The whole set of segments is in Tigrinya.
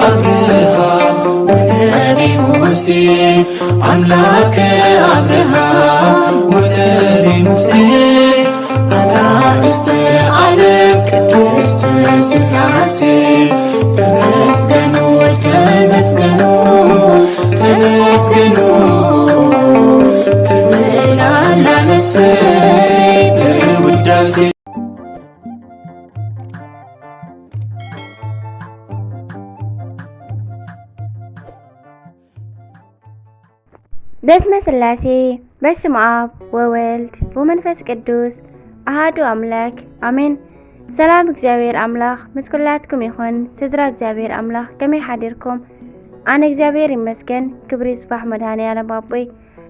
أبرهام ونبي موسى أملاك أبرهام ونبي موسى أناست عالم ቅድስት ሥላሴ ተመስገኑ ተመስገኑ ተመስገኑ ትብላላ ነፍሰይ በውዳሴ በስመ ሥላሴ በስመ አብ ወወልድ ወመንፈስ ቅዱስ አሐዱ አምላክ አሜን። ሰላም እግዚአብሔር አምላክ ምስኩላትኩም ይኹን። ስድራ እግዚአብሔር አምላክ ከመይ ሓዲርኩም? ኣነ እግዚአብሔር ይመስገን። ክብሪ ይስፋሕ መድኃኔዓለም ኣቦይ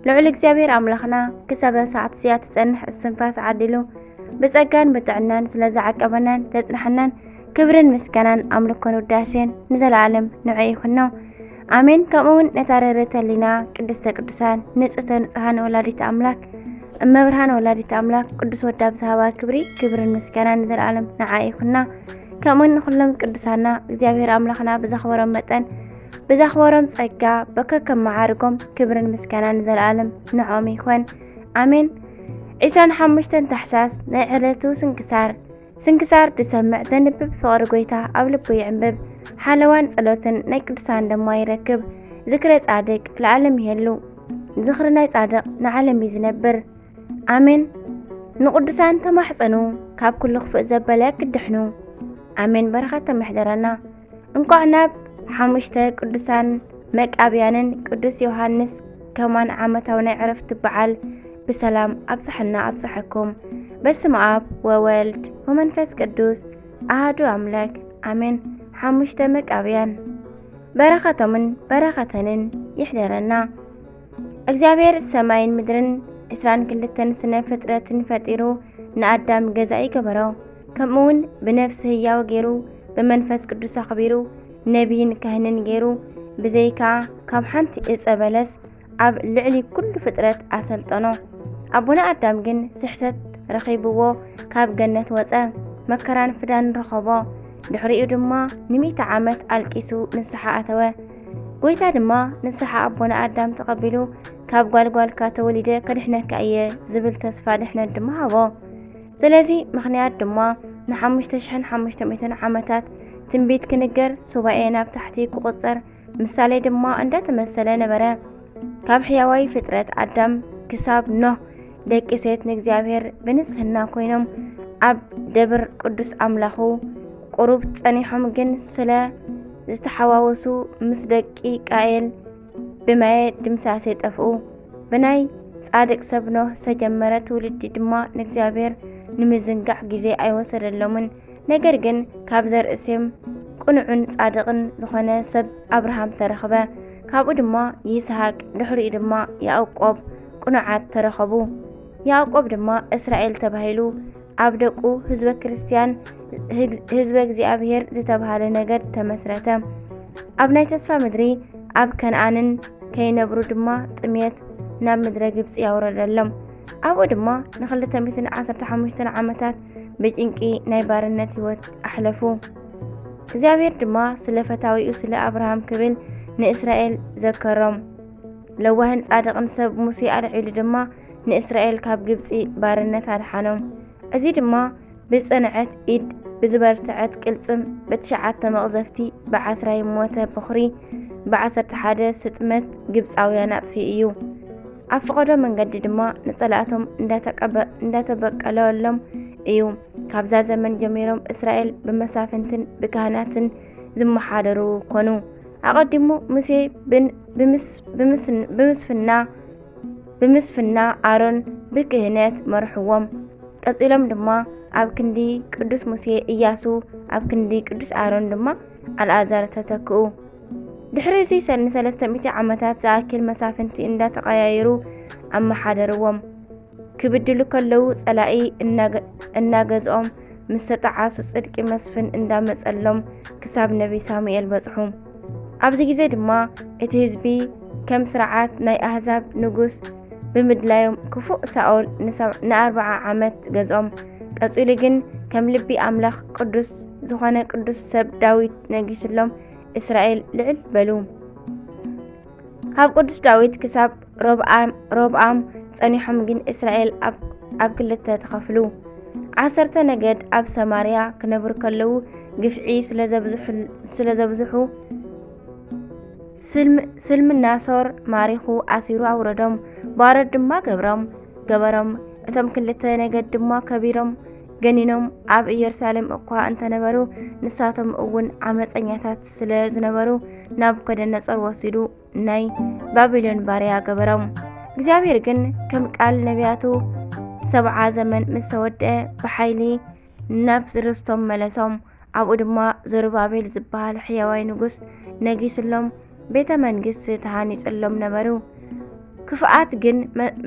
ልዑል እግዚአብሔር አምላኽና ክሳብ ሰዓት እዚኣ ትጸንሕ እስትንፋስ ዓዲሉ ብጸጋን ብጥዕናን ስለዝዓቀበናን ተጽናሕናን ክብርን ምስጋናን ኣምልኮን ውዳሴን ንዘለዓለም ንዑ ይኹኖ አሜን። ከምኡውን ነታረረተ ሊና ቅድስተ ቅዱሳን ንጽሕተ ንጽሐን ወላዲተ አምላክ እመብርሃን ወላዲተ አምላክ ቅዱስ ወዳ ብዝሃባ ክብርን ምስጋናን ንዘለዓለም ንዓ ይኹና። ከምኡውን ንኹሎም ቅዱሳና እግዚአብሔር አምላኽና ብዘኽበሮም መጠን ብዘኽበሮም ጸጋ በከከም መዓርጎም ክብርን ምስጋናን ንዘለዓለም ንዖም ይኹን አሜን። 25 ታሕሳስ ናይ ዕለቱ ስንክሳር ድሰምዕ ዘንብብ ፍቕሪ ጎይታ ኣብ ልቡ ይዕንብብ ሓለዋን ጸሎትን ናይ ቅዱሳን ደማ ይረክብ ዝክረ ጻድቅ ለዓለም ይሄሉ ዝኽሪ ናይ ጻድቅ ንዓለም ይዝነብር አሜን። ንቅዱሳን ተማሕፀኑ ካብ ኩሉ ክፍእ ዘበለ ክድሕኑ አሜን። በረኸት ተመሕደረና እንቋዕ ናብ 5 ቅዱሳን መቃብያንን ቅዱስ ዮሐንስ ከማን ዓመታዊ ናይ ዕረፍቲ በዓል በሰላም አብጽሕና አብጽሕኩም። በስመ አብ ወወልድ ወመንፈስ ቅዱስ አሐዱ አምላክ አሜን። 5 መቃብያን በረኸቶምን በረኸተንን ይሕደረና። እግዚአብሔር ሰማይን ምድርን 22 ስነ ፍጥረትን ፈጢሩ ንአዳም ገዛ ይገበሮ። ከምኡውን ብነፍሲ ህያው ገይሩ ብመንፈስ ቅዱስ አኽቢሩ ነቢይን ካህንን ገይሩ ብዘይካ ካብ ሓንቲ ዕፀ በለስ ኣብ ልዕሊ ኩሉ ፍጥረት አሰልጠኖ። አቡነ አዳም ግን ስሕተት ረኺብዎ ካብ ገነት ወፀ መከራን ፍዳን ረኸቦ። ድሕሪኡ ድማ ን100 ዓመት አልቂሱ ንስሓ ኣተወ። ጎይታ ድማ ንስሓ አቡነ አዳም ተቐቢሉ ካብ ጓልጓልካ ተወሊደ ከድሕነካ እየ ዝብል ተስፋ ድሕነት ድማ ሃቦ። ስለዚ ምኽንያት ድማ ን5500 ዓመታት ትንቢት ክንገር ሱባኤ ናብ ታሕቲ ክቁፀር ምሳሌ ድማ እንዳተመሰለ ነበረ። ካብ ሕያዋይ ፍጥረት አዳም ክሳብ ኖህ ደቂ ሴት ንእግዚአብሔር ብንጽህና ኮይኖም ኣብ ደብር ቅዱስ አምላኹ ቁሩብ ጸኒሖም ግን ስለ ዝተሓዋወሱ ምስ ደቂ ቃየል ብማየ ድምሳሴ ጠፍኡ። ብናይ ጻድቅ ሰብ ኖህ ዝተጀመረ ትውልዲ ድማ ንእግዚአብሔር ንምዝንጋዕ ጊዜ ኣይወሰደሎምን። ነገር ግን ካብ ዘርኢ ሴም ቁኑዕን ጻድቕን ዝኾነ ሰብ አብርሃም ተረኸበ። ካብኡ ድማ ይስሐቅ ድሕሪኡ ድማ ያዕቆብ ቁኑዓት ተረኸቡ። ያዕቆብ ድማ እስራኤል ተባሂሉ ኣብ ደቁ ህዝበ ክርስቲያን ህዝበ እግዚአብሔር ዝተባሃለ ነገድ ተመስረተ። ኣብ ናይ ተስፋ ምድሪ ኣብ ከነአንን ከይነብሩ ድማ ጥሜት ናብ ምድረ ግብፂ ያውረደሎም። ኣብኡ ድማ ን215 ዓመታት ብጭንቂ ናይ ባርነት ህይወት ኣሕለፉ። እግዚአብሔር ድማ ስለ ፈታዊኡ ስለ አብርሃም ክብል ንእስራኤል ዘከሮም። ለዋህን ጻድቕን ሰብ ሙሴ ኣልዒሉ ድማ ንእስራኤል ካብ ግብፂ ባርነት ኣድሓኖም። እዚ ድማ ብጸንዐት ኢድ ብዝበርትዐት ቅልጽም ብ9 መቕዘፍቲ ብ10 ሞተ በኽሪ ብ11 ስጥመት ግብፃውያን ኣጥፊ እዩ። ኣብ ፍቐዶ መንገዲ ድማ ንጸላእቶም እንዳተበቀለሎም እዩ። ካብዛ ዘመን ጀሚሮም እስራኤል ብመሳፍንትን ብካህናትን ዝመሓደሩ ኮኑ። ኣቐዲሙ ሙሴ ብምስፍና ኣሮን ብክህነት መርሕዎም። ቀፂሎም ድማ ኣብ ክንዲ ቅዱስ ሙሴ ኢያሱ ኣብ ክንዲ ቅዱስ ኣሮን ድማ አልዓዛር ተተክኡ። ድሕሪ እዚ 300 ዓመታት ዝኣክል መሳፍንቲ እንዳተቀያየሩ ኣመሓደርዎም ክብድሉ ከለው ጸላኢ እናገዝኦም ምስ ተጣዓሱ ጽድቂ መስፍን እንዳመጸሎም ክሳብ ነቢ ሳሙኤል በጽሑ። ኣብዚ ግዜ ድማ እቲ ህዝቢ ከም ስርዓት ናይ ኣህዛብ ንጉስ ብምድላዮም ክፉእ ሳኦል ን40 ዓመት ገዝኦም። ቀፂሉ ግን ከም ልቢ ኣምላኽ ቅዱስ ዝኾነ ቅዱስ ሰብ ዳዊት ነጊስሎም እስራኤል ልዕል በሉ። ካብ ቅዱስ ዳዊት ክሳብ ሮብዓም ጸኒሖም ግን እስራኤል ኣብ ክልተ ተኸፍሉ። 10 ነገድ ኣብ ሰማርያ ክነብሩ ከለዉ ግፍዒ ስለዘብዝሑ ስልምናሶር ማሪኹ ኣሲሩ ኣውረዶም። ባሮድ ድማ ገበሮም። እቶም ክልተ ነገድ ድማ ከቢሮም ገኒኖም ኣብ ኢየሩሳሌም እኳ እንተነበሩ ንሳቶም እውን ዓመፀኛታት ስለ ዝነበሩ ናቡከደነፆር ወሲዱ ናይ ባቢሎን ባርያ ገበሮም። እግዚአብሔር ግን ከም ቃል ነቢያቱ 70 ዘመን ምስ ተወድአ ብሓይሊ ናብ ርስቶም መለሶም። ኣብኡ ድማ ዘሩባቤል ዝበሃል ሕያዋይ ንጉስ ነጊስሎም ቤተ መንግስት ተሃኒፅሎም ነበሩ። ክፍኣት ግን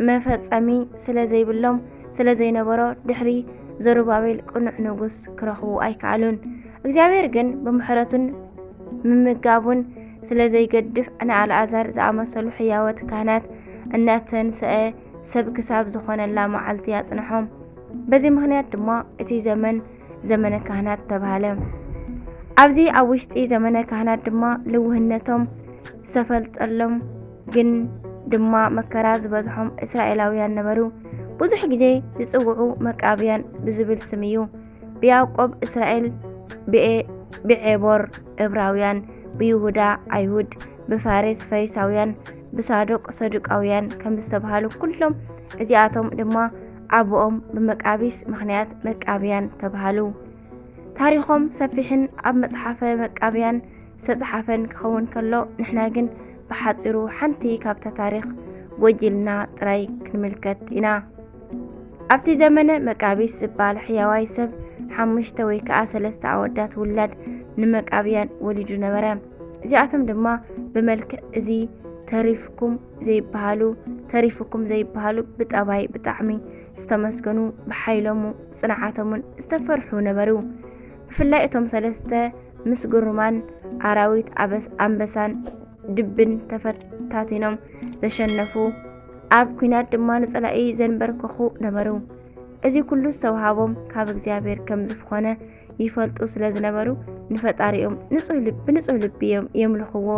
መፈጸሚ ስለዘይብሎም ስለዘይነበሮ ድሕሪ ዘሩባቤል ቅኑዕ ንጉስ ክረኽቡ ኣይከኣሉን። እግዚአብሔር ግን ብምሕረቱን ምምጋቡን ስለዘይገድፍ ንኣልዓዛር ዝኣመሰሉ ሕያወት ካህናት እናተንስአ ሰብ ክሳብ ዝኾነላ መዓልቲ ያጽንሖም። በዚ ምክንያት ድማ እቲ ዘመነ ካህናት ተባሃለ። ኣብዚ ኣብ ውሽጢ ዘመነ ካህናት ድማ ልውህነቶም ዝተፈልጠሎም ግን ድማ መከራ ዝበዝሖም እስራኤላውያን ነበሩ። ብዙሕ ግዜ ዝጽውዑ መቃብያን ብዝብል ስም እዩ። ብያዕቆብ እስራኤል፣ ብዔቦር ዕብራውያን፣ ብይሁዳ ኣይሁድ፣ ብፋሬስ ፈሪሳውያን፣ ብሳዶቅ ሰዱቃውያን ከም ዝተባሃሉ ኩሎም እዚኣቶም ድማ ኣቦኦም ብመቃቢስ ምክንያት መቃብያን ተባሃሉ። ታሪኾም ሰፊሕን ኣብ መጽሓፈ መቃብያን ዝተጻሕፈን ክኸውን ከሎ ንሕና ግን ብሓፂሩ ሓንቲ ካብታ ታሪኽ ወጅልና ጥራይ ክንምልከት ኢና። ኣብቲ ዘመነ መቃቢስ ዝበሃል ሕያዋይ ሰብ 5 ወይ ከዓ 3 ኣወዳት ውላድ ንመቃብያን ወሊዱ ነበረ። እዚኣቶም ድማ ብመልክዕ እዚ ተሪፍኩም ዘይበሃሉ ብጠባይ ብጣዕሚ ዝተመስገኑ ብሓይሎሙ ጽንዓቶምን ዝተፈርሑ ነበሩ። ብፍላይ እቶም 3 ምስ ግሩማን ኣራዊት ኣንበሳን ድብን ተፈታቲኖም ዘሸነፉ ኣብ ኩናት ድማ ንጸላኢ ዘንበርከኹ ነበሩ። እዚ ኩሉ ዝተዋሃቦም ካብ እግዚአብሔር ከም ዝኾነ ይፈልጡ ስለ ዝነበሩ ንፈጣሪኦም ብንጹህ ልቢ የምልኽዎ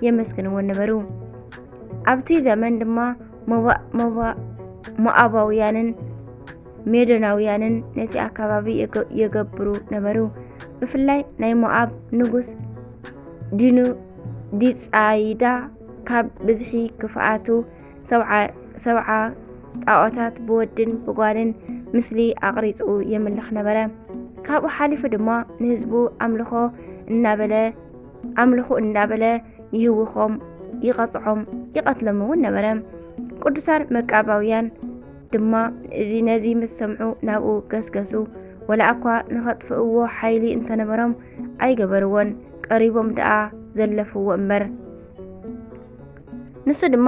የመስግንዎ ነበሩ። ኣብቲ ዘመን ድማ ሞዓባውያንን ሜዶናውያንን ነቲ ኣካባቢ የገብሩ ነበሩ። ብፍላይ ናይ ሞዓብ ንጉስ ዲጻይዳ ካብ ብዝሒ ክፍኣቱ 70 ጣዖታት ብወድን ብጓልን ምስሊ ኣቕሪጹ የምልኽ ነበረ። ካብኡ ሓሊፉ ድማ ንህዝቡ ኣምልኹ እናበለ ይህውኾም፣ ይቐጽዖም፣ ይቐትሎም እውን ነበረ። ቅዱሳን መቃባውያን ድማ ነዚ ምስ ሰምዑ ናብኡ ገስገሱ። ወላ እኳ ንኸጥፍእዎ ሓይሊ እንተነበሮም ኣይገበርዎን፣ ቀሪቦም ደኣ ዘለፍዎ እምበር። ንሱ ድማ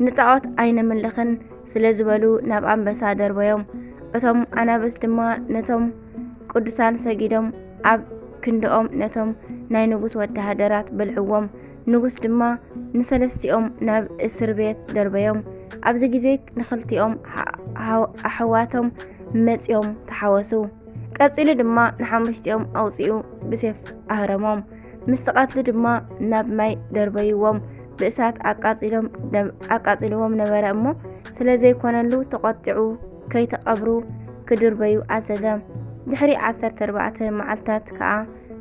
ንጣዖት ኣይነምልኽን ስለ ዝበሉ ናብ ኣንበሳ ደርበዮም። እቶም ኣናብስት ድማ ነቶም ቅዱሳን ሰጊዶም ኣብ ክንድኦም ነቶም ናይ ንጉስ ወተሃደራት በልዕዎም። ንጉስ ድማ ንሰለስቲኦም ናብ እስር ቤት ደርበዮም። ኣብዚ ግዜ ንኽልቲኦም ኣሕዋቶም መጺኦም ተሓወሱ። ቀጺሉ ድማ ን5ቲኦም ኣውፂኡ ብሴፍ ኣህረሞም። ምስ ተቐትሉ ድማ ናብ ማይ ደርበይዎም። ብእሳት ኣቃጺልዎም ነበረ እሞ ስለ ዘይኮነሉ ተቖጢዑ ከይተቐብሩ ክድርበዩ ኣዘዘ። ድሕሪ 14 መዓልታት ከዓ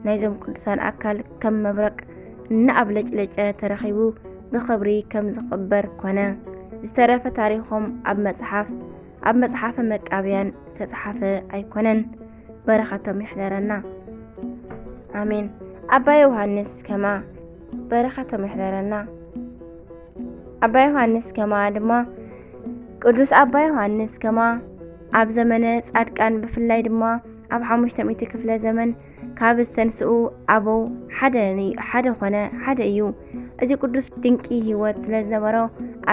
ናይዞም ቅዱሳን ኣካል ከም መብረቅ እናኣብለጭለጨ ተረኺቡ ብኽብሪ ከም ዝኽበር ኮነ። ዝተረፈ ታሪኾም ኣብ መጽሓፈ መቃብያን ዝተጻሕፈ ኣይኮነን። በረኸቶም ይሕደረና ኣሜን። ኣባ ዮሃንስ ከማ በረኸቶም ይሕደረና። ኣባ ዮሃንስ ከማ ድማ ቅዱስ ኣባ ዮሃንስ ከማ ኣብ ዘመነ ጻድቃን ብፍላይ ድማ ኣብ 500 ክፍለ ዘመን ካብ ዝተንስኡ ኣበው ሓደ እዩ። እዚ ቅዱስ ድንቂ ህይወት ስለ ዝነበሮ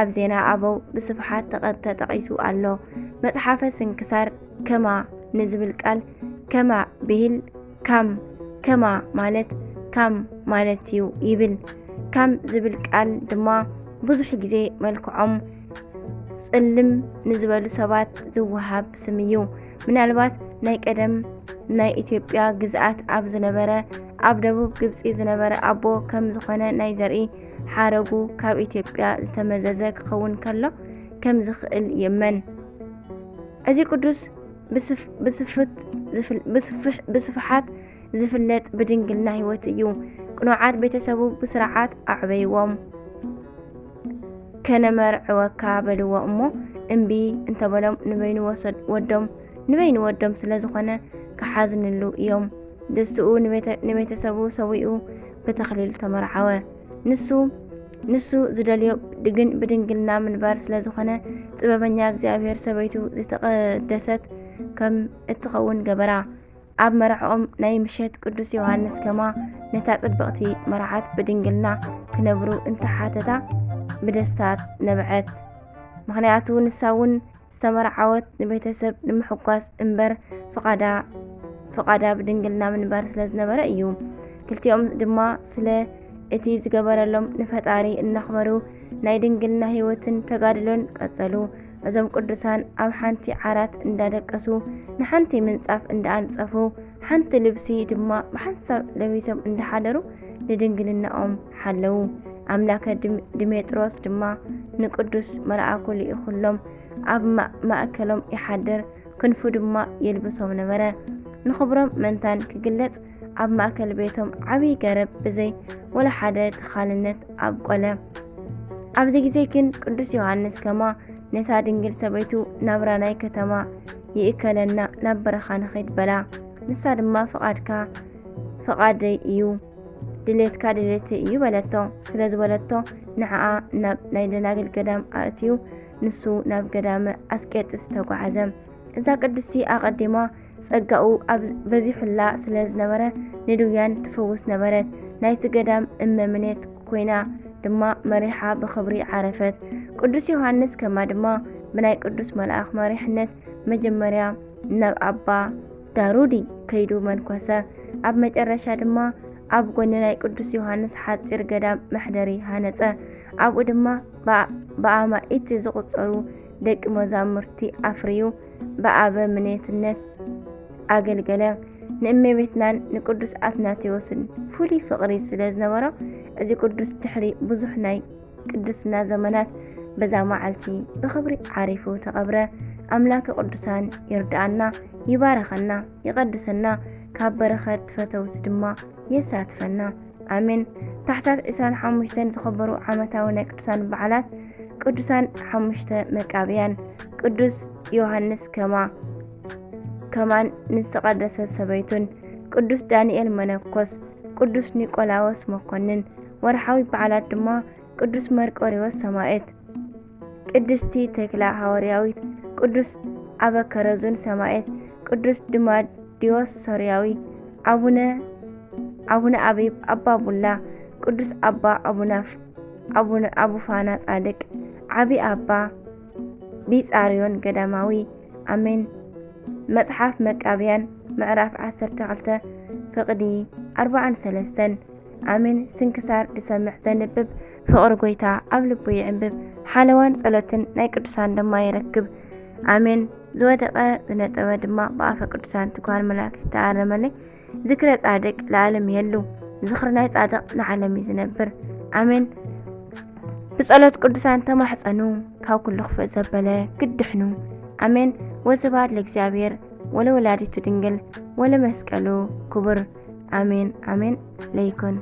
ኣብ ዜና ኣበው ብስፍሓት ተጠቒሱ ኣሎ። መጽሓፈ ስንክሳር ከማ ንዝብል ቃል ከማ ብሂል ከማ ማለት እዩ ይብል። ካም ዝብል ቃል ድማ ብዙሕ ግዜ መልክዖም ጽልም ንዝበሉ ሰባት ዝወሃብ ስም እዩ። ምናልባት ናይ ቀደም ናይ ኢትዮጵያ ግዝኣት ኣብ ዝነበረ ኣብ ደቡብ ግብፂ ዝነበረ ኣቦ ከም ዝኾነ ናይ ዘርኢ ሓረጉ ካብ ኢትዮጵያ ዝተመዘዘ ክኸውን ከሎ ከም ዝኽእል የመን። እዚ ቅዱስ ብስፍሓት ዝፍለጥ ብድንግልና ህይወት እዩ። ቅኑዓት ቤተሰቡ ብስርዓት ኣዕበይዎም ከነመርዕወካ በልዎ እሞ እምቢ እንተበሎም ንበይኑ ወዶም ስለ ዝኾነ ክሓዝንሉ እዮም። ደስትኡ ንቤተሰቡ ሰዊኡ ብተኽሊል ተመርዓወ። ንሱ ዝደልዮ ግን ብድንግልና ምንባር ስለ ዝኾነ ጥበበኛ እግዚአብሔር ሰበይቱ ዝተቐደሰት ከም እትኸውን ገበራ። ኣብ መርዕኦም ናይ ምሸት ቅዱስ ዮሃንስ ከማ ነታ ጽብቕቲ መርዓት ብድንግልና ክነብሩ እንተሓተታ ብደስታ ነብዐት። ምክንያቱ ንሳውን ዝተመርዓወት ንቤተሰብ ንምሕጓስ እምበር ፍቓዳ ብድንግልና ምንባር ስለ ዝነበረ እዩ። ክልቲኦም ድማ ስለ እቲ ዝገበረሎም ንፈጣሪ እናኽበሩ ናይ ድንግልና ህይወትን ተጋድሎን ቀጸሉ። እዞም ቅዱሳን ኣብ ሓንቲ ዓራት እንዳደቀሱ ንሓንቲ ምንጻፍ እንዳኣንጸፉ ሓንቲ ልብሲ ድማ ብሓንሳብ ለቢሶም እንዳሓደሩ ንድንግልናኦም ሓለዉ። ኣምላከ ድሜጥሮስ ድማ ንቅዱስ መልአኩ ልኢኹሎም ኣብ ማእከሎም ይሓድር፣ ክንፉ ድማ የልብሶም ነበረ። ንኽብሮም መንታን ክግለጽ ኣብ ማእከል ቤቶም ዓብዪ ገረብ ብዘይ ወላ ሓደ ተኻልነት ኣብቆለ። ኣብዚ ግዜ ግን ቅዱስ ዮሃንስ ከማ ነታ ድንግል ሰበይቱ ናብራ ናይ ከተማ ይእከለና ናብ በረኻ ንኸይድ በላ። ንሳ ድማ ፍቓደይ እዩ ድሌትካ ድሌተይ እዩ በለቶ። ስለ ዝበለቶ ንዓኣ ናብ ናይ ደናግል ገዳም ኣእትዩ ንሱ ናብ ገዳመ ኣስቄጥስ ተጓዓዘ። እዛ ቅድስቲ ኣቐዲማ ጸጋኡ በዚሑላ ስለ ዝነበረ ንድውያን ትፈውስ ነበረት። ናይቲ ገዳም እመምኔት ኮይና ድማ መሪሓ ብኽብሪ ዓረፈት። ቅዱስ ዮሃንስ ከማ ድማ ብናይ ቅዱስ መልአኽ መሪሕነት መጀመርያ ናብ ኣባ ዳሩዲ ከይዱ መንኮሰ። ኣብ መጨረሻ ድማ ኣብ ጎኒ ናይ ቅዱስ ዮሃንስ ሓፂር ገዳም መሕደሪ ሃነጸ። ኣብኡ ድማ ብኣማኢት ዝቝጸሩ ደቂ መዛሙርቲ ኣፍርዩ ብኣበ ምኔትነት ኣገልገለ። ንእመቤትናን ንቅዱስ ኣትናቴዎስን ፍሉይ ፍቕሪ ስለ ዝነበሮ እዚ ቅዱስ ድሕሪ ብዙሕ ናይ ቅድስና ዘመናት በዛ መዓልቲ ብኽብሪ ዓሪፉ ተቐብረ። ኣምላከ ቅዱሳን ይርዳኣና፣ ይባረኸና፣ ይቐድሰና፣ ካብ በረኸት ፈተውቲ ድማ የሳትፈና ኣሜን። ታሕሳስ 25 ዝኽበሩ ዓመታዊ ናይ ቅዱሳን በዓላት ቅዱሳን 5 መቃብያን፣ ቅዱስ ዮሃንስ ከማን ንዝተቐደሰት ሰበይቱን፣ ቅዱስ ዳንኤል መነኮስ፣ ቅዱስ ኒቆላዎስ መኮንን። ወርሓዊ በዓላት ድማ ቅዱስ መርቆሪዎስ ሰማዕት፣ ቅድስቲ ተክላ ሃዋርያዊት፣ ቅዱስ ኣበከረዙን ሰማዕት፣ ቅዱስ ድማዲዮስ ሶርያዊ፣ አቡነ አቢብ አባ ቡላ፣ ቅዱስ አባ አቡፋና ጻድቅ፣ ዓቢ አባ ቢጻርዮን ገዳማዊ። አሜን። መጽሓፍ መቃብያን ምዕራፍ 12 ፍቕዲ 43 አሜን። ስንክሳር ድሰምዕ ዘንብብ ፍቕሪ ጎይታ ኣብ ልቡ ይዕንብብ፣ ሓለዋን ጸሎትን ናይ ቅዱሳን ድማ ይረክብ። አሜን። ዝወደቐ ዝነጠበ ድማ ብኣፈ ቅዱሳን ትጓር መላእክት ተኣረመለይ። ዝክረ ጻድቅ ለዓለም የሉ፣ ዝኽሪ ናይ ጻድቕ ንዓለም ዝነብር። አሜን። ብጸሎት ቅዱሳን ተማሕፀኑ፣ ካብ ኩሉ ክፍእ ዘበለ ግድሕኑ። አሜን። ወስብሐት ለእግዚአብሔር ወለወላዲቱ ድንግል ወለመስቀሉ ክቡር። አሜን አሜን። ለይኩን